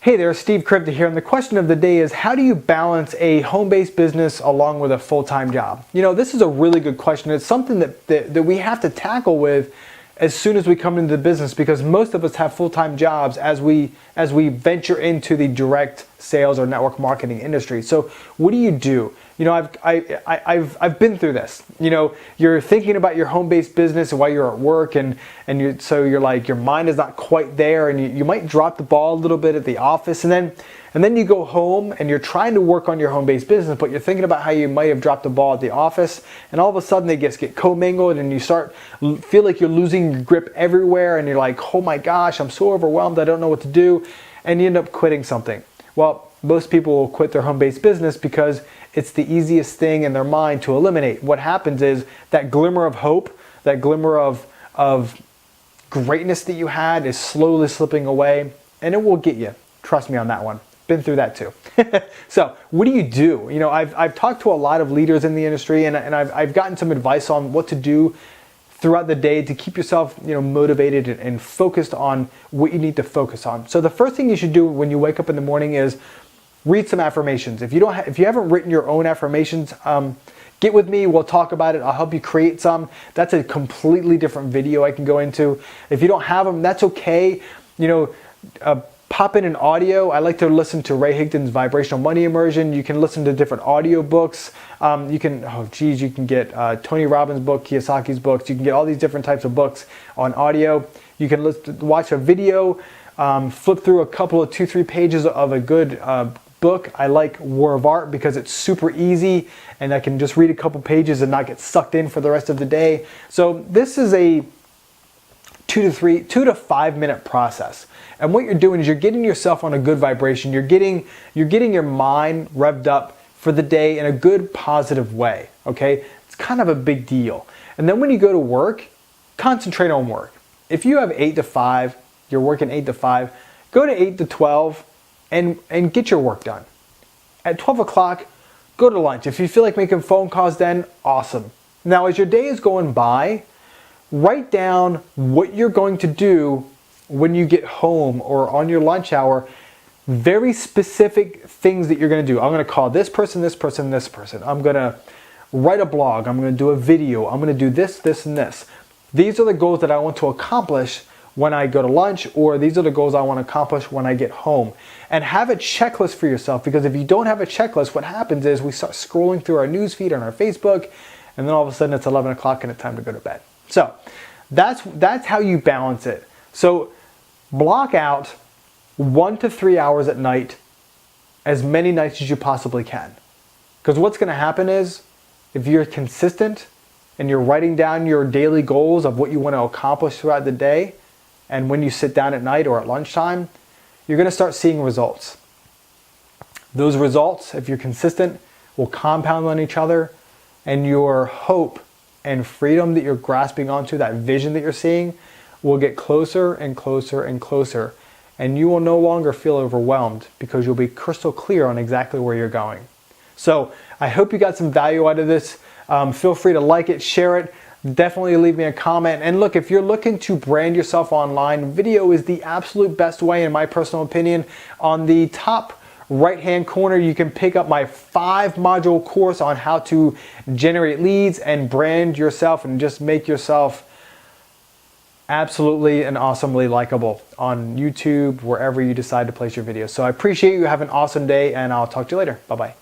Hey there, Steve Kripke here, and the question of the day is, how do you balance a home-based business along with a full-time job? You know, this is a really good question. It's something that we have to tackle with as soon as we come into the business, because most of us have full-time jobs as we venture into the direct sales or network marketing industry. So what do? You know, I've been through this. You know, you're thinking about your home-based business while you're at work, so you're like, your mind is not quite there, and you might drop the ball a little bit at the office, and then you go home and you're trying to work on your home-based business, but you're thinking about how you might have dropped the ball at the office, and all of a sudden they just get commingled, and you feel like you're losing your grip everywhere, and you're like, oh my gosh, I'm so overwhelmed, I don't know what to do, and you end up quitting something. Well, most people will quit their home-based business because it's the easiest thing in their mind to eliminate. What happens is that glimmer of hope, that glimmer of greatness that you had is slowly slipping away, and it will get you. Trust me on that one. Been through that too. So what do? You know, I've talked to a lot of leaders in the industry, and I've gotten some advice on what to do throughout the day to keep yourself, you know, motivated and focused on what you need to focus on. So the first thing you should do when you wake up in the morning is read some affirmations. If you haven't written your own affirmations, get with me, we'll talk about it. I'll help you create some. That's a completely different video I can go into. If you don't have them, that's okay. You know, pop in an audio. I like to listen to Ray Higdon's Vibrational Money Immersion. You can listen to different audio books. You can get Tony Robbins' book, Kiyosaki's books. You can get all these different types of books on audio. You can watch a video, flip through a couple of 2-3 pages of a good book. I like War of Art because it's super easy and I can just read a couple pages and not get sucked in for the rest of the day. So this is a 2 to 5 minute process. And what you're doing is you're getting yourself on a good vibration. You're getting your mind revved up for the day in a good, positive way, okay? It's kind of a big deal. And then when you go to work, concentrate on work. If you have 8 to 5, you're working 8 to 5, go to 8 to 12 and get your work done. At 12 o'clock, go to lunch. If you feel like making phone calls then, awesome. Now, as your day is going by, write down what you're going to do when you get home or on your lunch hour, very specific things that you're going to do. I'm going to call this person, this person, this person. I'm going to write a blog. I'm going to do a video. I'm going to do this, this, and this. These are the goals that I want to accomplish when I go to lunch, or these are the goals I want to accomplish when I get home. And have a checklist for yourself, because if you don't have a checklist, what happens is we start scrolling through our news feed on our Facebook, and then all of a sudden it's 11 o'clock and it's time to go to bed. So that's how you balance it. So block out 1 to 3 hours at night, as many nights as you possibly can. Because what's going to happen is, if you're consistent and you're writing down your daily goals of what you want to accomplish throughout the day, and when you sit down at night or at lunchtime, you're going to start seeing results. Those results, if you're consistent, will compound on each other, and your hope and freedom that you're grasping onto, that vision that you're seeing, will get closer and closer and closer, and you will no longer feel overwhelmed because you'll be crystal clear on exactly where you're going. So I hope you got some value out of this. Feel free to like it, share it, definitely leave me a comment. And look, if you're looking to brand yourself online, video is the absolute best way, in my personal opinion. On the top right-hand corner, you can pick up my 5-module course on how to generate leads and brand yourself and just make yourself absolutely and awesomely likable on YouTube, wherever you decide to place your videos. So I appreciate you. Have an awesome day, and I'll talk to you later. Bye-bye.